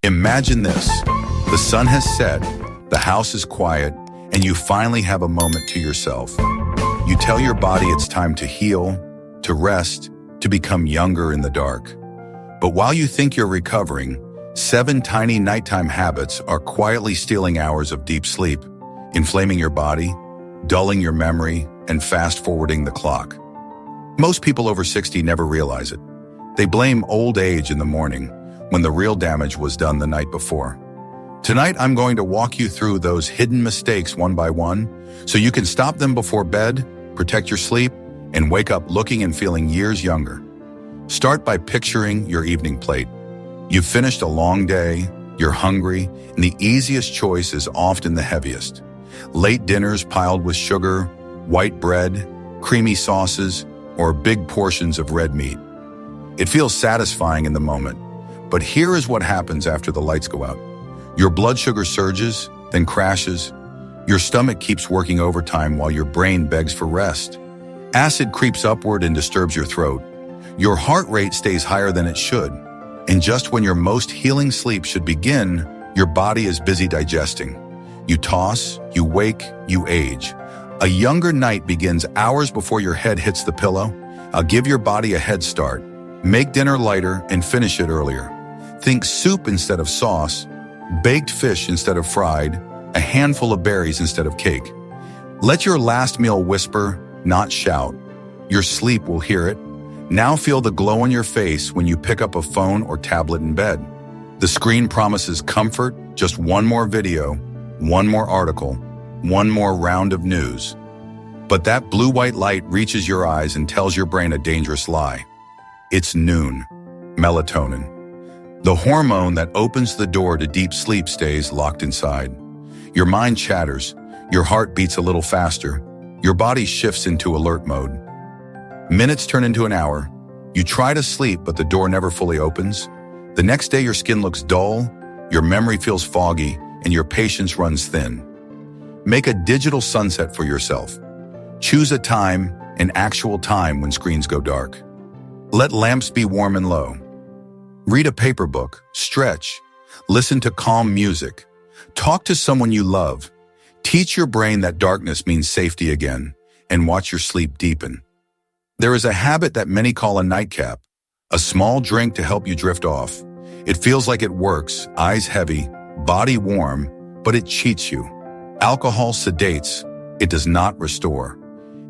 Imagine this. The sun has set, the house is quiet, and you finally have a moment to yourself. You tell your body it's time to heal, to rest, to become younger in the dark. But while you think you're recovering, 7 tiny nighttime habits are quietly stealing hours of deep sleep, inflaming your body, dulling your memory, and fast-forwarding the clock. Most people over 60 never realize it. They blame old age in the morning when the real damage was done the night before. Tonight, I'm going to walk you through those hidden mistakes one by one so you can stop them before bed, protect your sleep, and wake up looking and feeling years younger. Start by picturing your evening plate. You've finished a long day, you're hungry, and the easiest choice is often the heaviest. Late dinners piled with sugar, white bread, creamy sauces, or big portions of red meat. It feels satisfying in the moment, but here is what happens after the lights go out. Your blood sugar surges, then crashes. Your stomach keeps working overtime while your brain begs for rest. Acid creeps upward and disturbs your throat. Your heart rate stays higher than it should. And just when your most healing sleep should begin, your body is busy digesting. You toss, you wake, you age. A younger night begins hours before your head hits the pillow. I'll give your body a head start. Make dinner lighter and finish it earlier. Think soup instead of sauce, baked fish instead of fried, a handful of berries instead of cake. Let your last meal whisper, not shout. Your sleep will hear it. Now feel the glow on your face when you pick up a phone or tablet in bed. The screen promises comfort, just one more video, one more article, one more round of news. But that blue-white light reaches your eyes and tells your brain a dangerous lie. It's noon. Melatonin. The hormone that opens the door to deep sleep stays locked inside. Your mind chatters, your heart beats a little faster, your body shifts into alert mode. Minutes turn into an hour. You try to sleep, but the door never fully opens. The next day, your skin looks dull, your memory feels foggy, and your patience runs thin. Make a digital sunset for yourself. Choose a time, an actual time when screens go dark. Let lamps be warm and low. Read a paper book, stretch, listen to calm music, talk to someone you love. Teach your brain that darkness means safety again, and watch your sleep deepen. There is a habit that many call a nightcap, a small drink to help you drift off. It feels like it works, eyes heavy, body warm, but it cheats you. Alcohol sedates, it does not restore.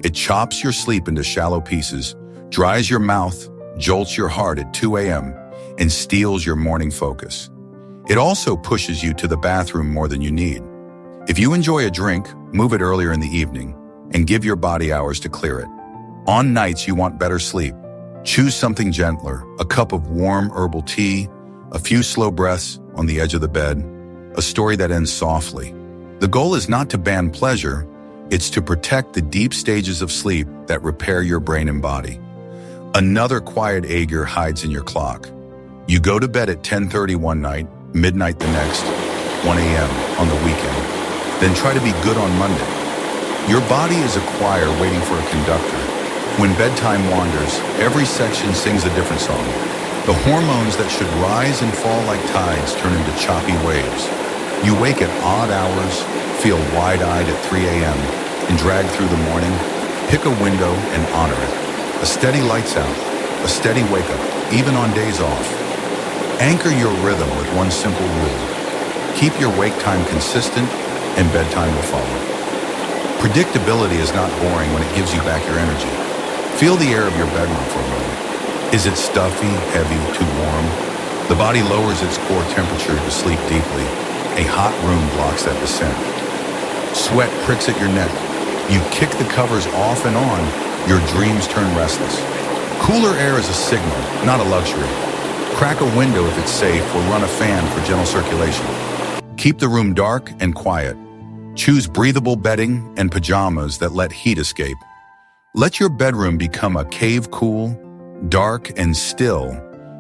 It chops your sleep into shallow pieces, dries your mouth, jolts your heart at 2 a.m., and steals your morning focus. It also pushes you to the bathroom more than you need. If you enjoy a drink, move it earlier in the evening, and give your body hours to clear it. On nights you want better sleep, choose something gentler, a cup of warm herbal tea, a few slow breaths on the edge of the bed, a story that ends softly. The goal is not to ban pleasure, it's to protect the deep stages of sleep that repair your brain and body. Another quiet ager hides in your clock. You go to bed at 10:30 one night, midnight the next, 1 a.m. on the weekend, then try to be good on Monday. Your body is a choir waiting for a conductor. When bedtime wanders, every section sings a different song. The hormones that should rise and fall like tides turn into choppy waves. You wake at odd hours, feel wide-eyed at 3 a.m., and drag through the morning. Pick a window and honor it. A steady lights out, a steady wake-up, even on days off. Anchor your rhythm with one simple rule. Keep your wake time consistent, and bedtime will follow. Predictability is not boring when it gives you back your energy. Feel the air of your bedroom for a moment. Is it stuffy, heavy, too warm? The body lowers its core temperature to sleep deeply. A hot room blocks that descent. Sweat pricks at your neck. You kick the covers off and on, your dreams turn restless. Cooler air is a signal, not a luxury. Crack a window if it's safe or run a fan for gentle circulation. Keep the room dark and quiet. Choose breathable bedding and pajamas that let heat escape. Let your bedroom become a cave cool, dark and still,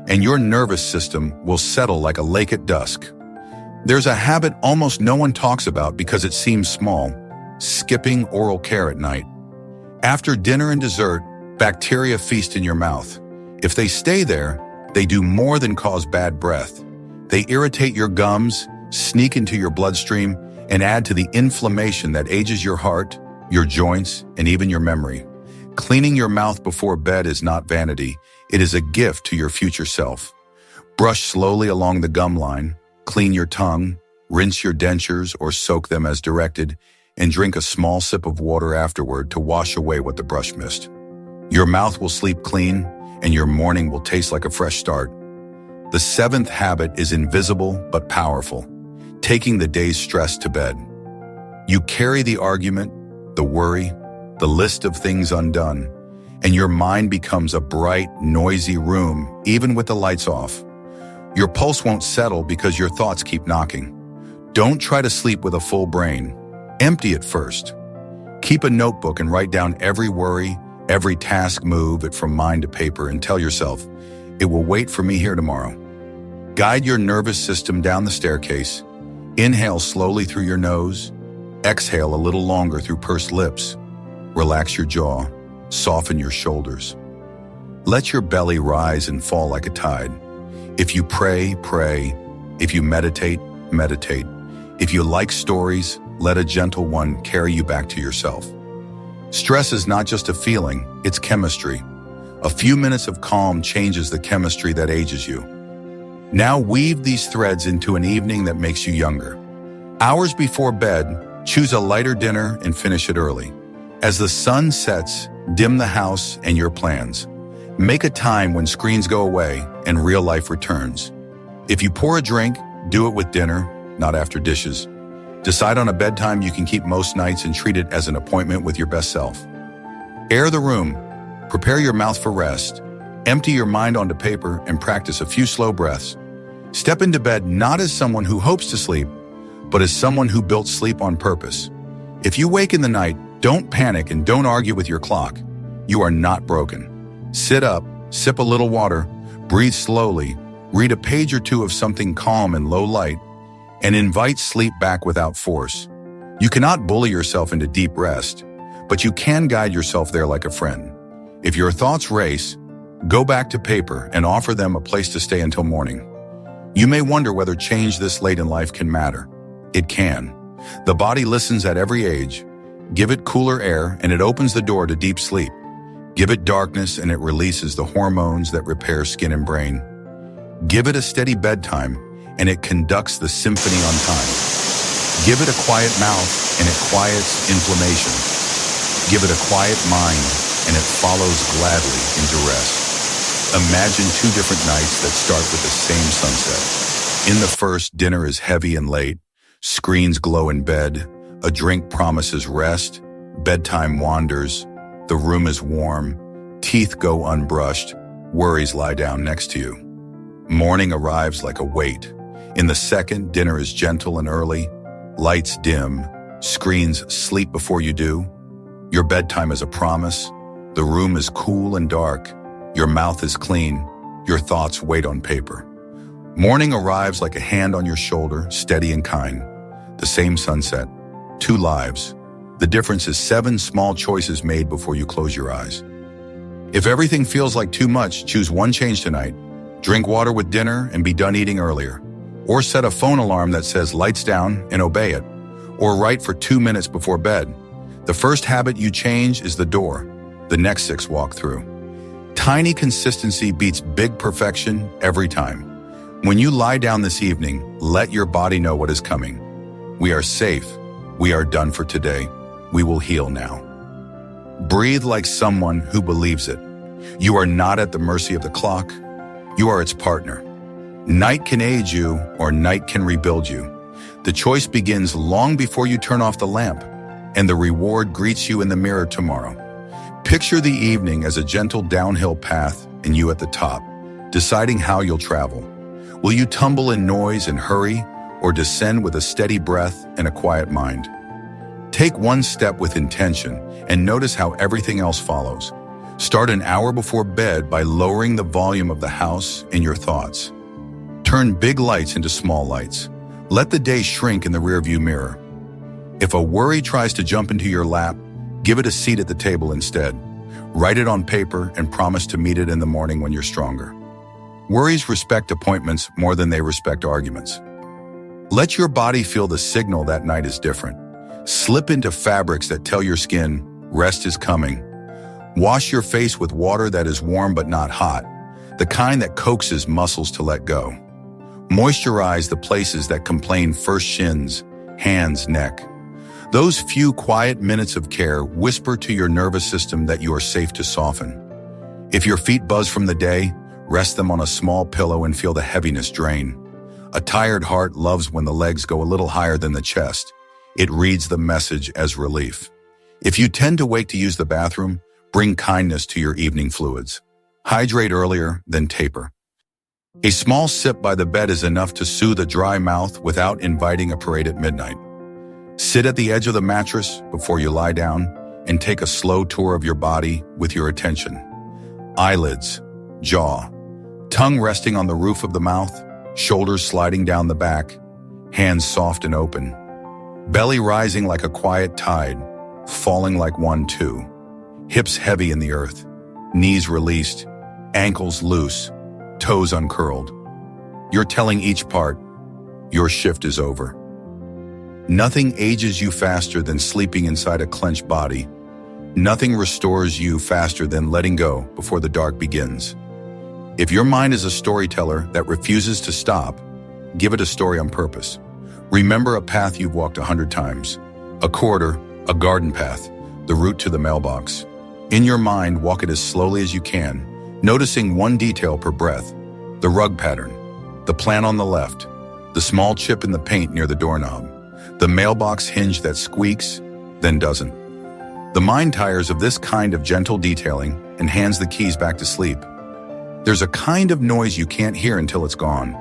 and your nervous system will settle like a lake at dusk. There's a habit almost no one talks about because it seems small, skipping oral care at night. After dinner and dessert, bacteria feast in your mouth. If they stay there, they do more than cause bad breath. They irritate your gums, sneak into your bloodstream, and add to the inflammation that ages your heart, your joints, and even your memory. Cleaning your mouth before bed is not vanity. It is a gift to your future self. Brush slowly along the gum line, clean your tongue, rinse your dentures or soak them as directed, and drink a small sip of water afterward to wash away what the brush missed. Your mouth will sleep clean, and your morning will taste like a fresh start. The seventh habit is invisible but powerful, taking the day's stress to bed. You carry the argument, the worry, the list of things undone, and your mind becomes a bright, noisy room, even with the lights off. Your pulse won't settle because your thoughts keep knocking. Don't try to sleep with a full brain. Empty it first. Keep a notebook and write down every worry, every task, move it from mind to paper, and tell yourself, it will wait for me here tomorrow. Guide your nervous system down the staircase. Inhale slowly through your nose. Exhale a little longer through pursed lips. Relax your jaw. Soften your shoulders. Let your belly rise and fall like a tide. If you pray, pray. If you meditate, meditate. If you like stories, let a gentle one carry you back to yourself. Stress is not just a feeling, it's chemistry. A few minutes of calm changes the chemistry that ages you. Now weave these threads into an evening that makes you younger. Hours before bed, choose a lighter dinner and finish it early. As the sun sets, dim the house and your plans. Make a time when screens go away and real life returns. If you pour a drink, do it with dinner, not after dishes. Decide on a bedtime you can keep most nights and treat it as an appointment with your best self. Air the room. Prepare your mouth for rest. Empty your mind onto paper and practice a few slow breaths. Step into bed not as someone who hopes to sleep, but as someone who built sleep on purpose. If you wake in the night, don't panic and don't argue with your clock. You are not broken. Sit up, sip a little water, breathe slowly, read a page or two of something calm in low light, and invite sleep back without force. You cannot bully yourself into deep rest, but you can guide yourself there like a friend. If your thoughts race, go back to paper and offer them a place to stay until morning. You may wonder whether change this late in life can matter. It can. The body listens at every age. Give it cooler air and it opens the door to deep sleep. Give it darkness and it releases the hormones that repair skin and brain. Give it a steady bedtime and it conducts the symphony on time. Give it a quiet mouth and it quiets inflammation. Give it a quiet mind and it follows gladly into rest. Imagine two different nights that start with the same sunset. In the first, dinner is heavy and late. Screens glow in bed. A drink promises rest. Bedtime wanders. The room is warm. Teeth go unbrushed. Worries lie down next to you. Morning arrives like a weight. In the second, dinner is gentle and early. Lights dim. Screens sleep before you do. Your bedtime is a promise. The room is cool and dark. Your mouth is clean. Your thoughts wait on paper. Morning arrives like a hand on your shoulder, steady and kind. The same sunset. Two lives. The difference is 7 small choices made before you close your eyes. If everything feels like too much, choose one change tonight. Drink water with dinner and be done eating earlier. Or set a phone alarm that says lights down and obey it. Or write for 2 minutes before bed. The first habit you change is the door. The next 6 walk through. Tiny consistency beats big perfection every time. When you lie down this evening, let your body know what is coming. We are safe. We are done for today. We will heal now. Breathe like someone who believes it. You are not at the mercy of the clock. You are its partner. Night can age you or night can rebuild you. The choice begins long before you turn off the lamp, and the reward greets you in the mirror tomorrow. Picture the evening as a gentle downhill path and you at the top, deciding how you'll travel. Will you tumble in noise and hurry, or descend with a steady breath and a quiet mind? Take one step with intention and notice how everything else follows. Start an hour before bed by lowering the volume of the house and your thoughts. Turn big lights into small lights. Let the day shrink in the rearview mirror. If a worry tries to jump into your lap, give it a seat at the table instead. Write it on paper and promise to meet it in the morning when you're stronger. Worries respect appointments more than they respect arguments. Let your body feel the signal that night is different. Slip into fabrics that tell your skin, rest is coming. Wash your face with water that is warm but not hot, the kind that coaxes muscles to let go. Moisturize the places that complain first: shins, hands, neck. Those few quiet minutes of care whisper to your nervous system that you are safe to soften. If your feet buzz from the day, rest them on a small pillow and feel the heaviness drain. A tired heart loves when the legs go a little higher than the chest. It reads the message as relief. If you tend to wake to use the bathroom, bring kindness to your evening fluids. Hydrate earlier, then taper. A small sip by the bed is enough to soothe a dry mouth without inviting a parade at midnight. Sit at the edge of the mattress before you lie down and take a slow tour of your body with your attention. Eyelids, jaw, tongue resting on the roof of the mouth, shoulders sliding down the back, hands soft and open, belly rising like a quiet tide, falling like one too, hips heavy in the earth, knees released, ankles loose, toes uncurled. You're telling each part, your shift is over. Nothing ages you faster than sleeping inside a clenched body. Nothing restores you faster than letting go before the dark begins. If your mind is a storyteller that refuses to stop, give it a story on purpose. Remember a path you've walked 100 times, a corridor, a garden path, the route to the mailbox. In your mind, walk it as slowly as you can, noticing one detail per breath: the rug pattern, the plant on the left, the small chip in the paint near the doorknob, the mailbox hinge that squeaks, then doesn't. The mind tires of this kind of gentle detailing and hands the keys back to sleep. There's a kind of noise you can't hear until it's gone.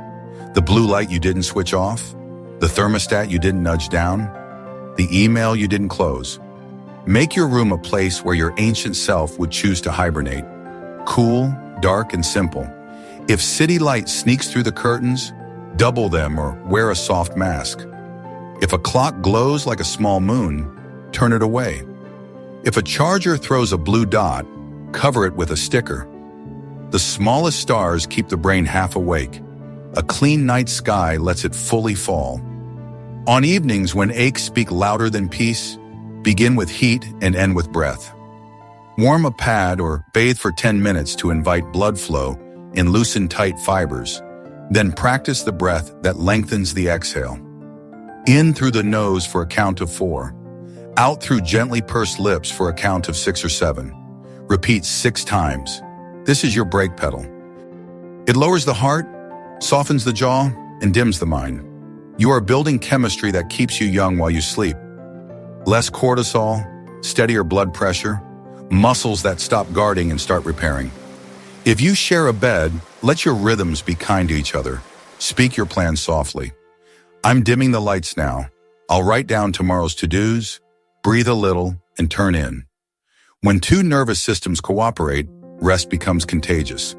The blue light you didn't switch off, the thermostat you didn't nudge down, the email you didn't close. Make your room a place where your ancient self would choose to hibernate. Cool, dark, and simple. If city light sneaks through the curtains, double them or wear a soft mask. If a clock glows like a small moon, turn it away. If a charger throws a blue dot, cover it with a sticker. The smallest stars keep the brain half awake. A clean night sky lets it fully fall. On evenings when aches speak louder than peace, begin with heat and end with breath. Warm a pad or bathe for 10 minutes to invite blood flow and loosen tight fibers. Then practice the breath that lengthens the exhale. In through the nose for a count of 4. Out through gently pursed lips for a count of 6 or 7. Repeat 6 times. This is your brake pedal. It lowers the heart, softens the jaw, and dims the mind. You are building chemistry that keeps you young while you sleep. Less cortisol, steadier blood pressure, muscles that stop guarding and start repairing. If you share a bed, let your rhythms be kind to each other. Speak your plans softly. I'm dimming the lights now. I'll write down tomorrow's to-dos, breathe a little, and turn in. When two nervous systems cooperate, rest becomes contagious.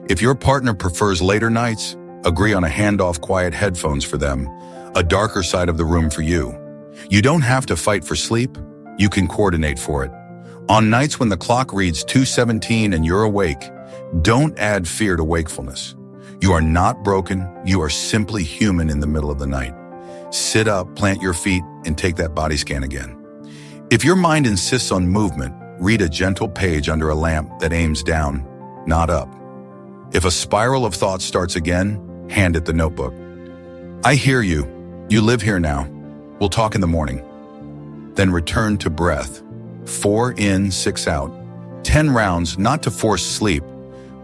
If your partner prefers later nights, agree on a handoff quiet headphones for them, a darker side of the room for you. You don't have to fight for sleep. You can coordinate for it. On nights when the clock reads 2:17 and you're awake, don't add fear to wakefulness. You are not broken. You are simply human in the middle of the night. Sit up, plant your feet, and take that body scan again. If your mind insists on movement, read a gentle page under a lamp that aims down, not up. If a spiral of thoughts starts again, hand it the notebook. I hear you. You live here now. We'll talk in the morning. Then return to breath. 4 in, 6 out. 10 rounds, not to force sleep,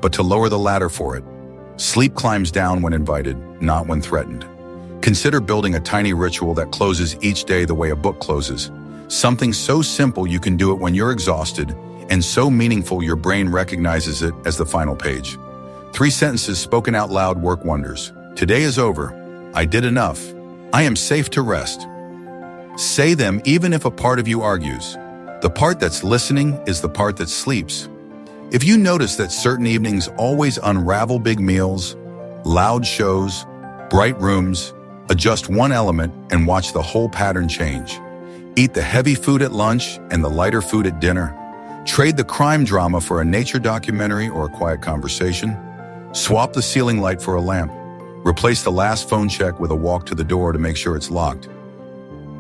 but to lower the ladder for it. Sleep climbs down when invited, not when threatened. Consider building a tiny ritual that closes each day the way a book closes. Something so simple you can do it when you're exhausted, and so meaningful your brain recognizes it as the final page. 3 sentences spoken out loud work wonders. Today is over. I did enough. I am safe to rest. Say them even if a part of you argues. The part that's listening is the part that sleeps. If you notice that certain evenings always unravel big meals, loud shows, bright rooms, adjust one element and watch the whole pattern change. Eat the heavy food at lunch and the lighter food at dinner. Trade the crime drama for a nature documentary or a quiet conversation. Swap the ceiling light for a lamp. Replace the last phone check with a walk to the door to make sure it's locked.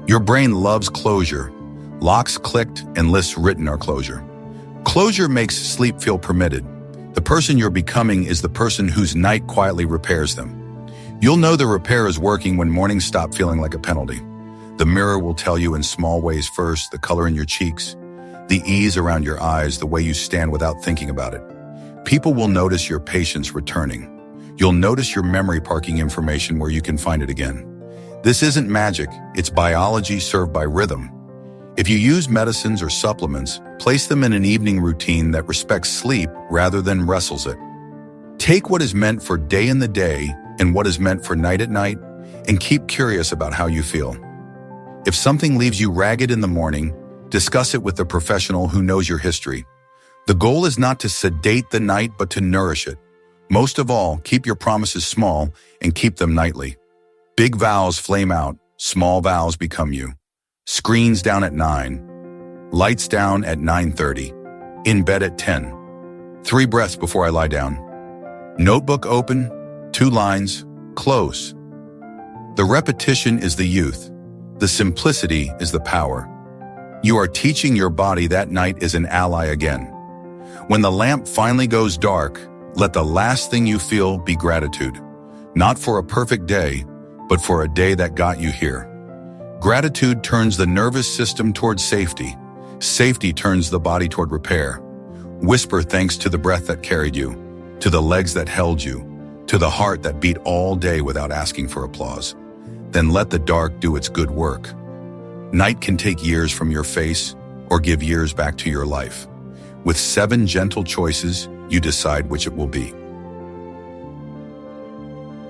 Your brain loves closure. Locks clicked and lists written are closure. Closure makes sleep feel permitted. The person you're becoming is the person whose night quietly repairs them. You'll know the repair is working when mornings stop feeling like a penalty. The mirror will tell you in small ways first, the color in your cheeks, the ease around your eyes, the way you stand without thinking about it. People will notice your patience returning. You'll notice your memory parking information where you can find it again. This isn't magic, it's biology served by rhythm. If you use medicines or supplements, place them in an evening routine that respects sleep rather than wrestles it. Take what is meant for day in the day and what is meant for night at night, and keep curious about how you feel. If something leaves you ragged in the morning, discuss it with a professional who knows your history. The goal is not to sedate the night, but to nourish it. Most of all, keep your promises small and keep them nightly. Big vows flame out, small vows become you. Screens down at 9. Lights down at 9:30. In bed at 10. 3 breaths before I lie down. Notebook open, 2 lines, close. The repetition is the youth. The simplicity is the power. You are teaching your body that night is an ally again. When the lamp finally goes dark, let the last thing you feel be gratitude. Not for a perfect day, but for a day that got you here. Gratitude turns the nervous system toward safety. Safety turns the body toward repair. Whisper thanks to the breath that carried you, to the legs that held you, to the heart that beat all day without asking for applause. Then let the dark do its good work. Night can take years from your face or give years back to your life. With 7 gentle choices, you decide which it will be.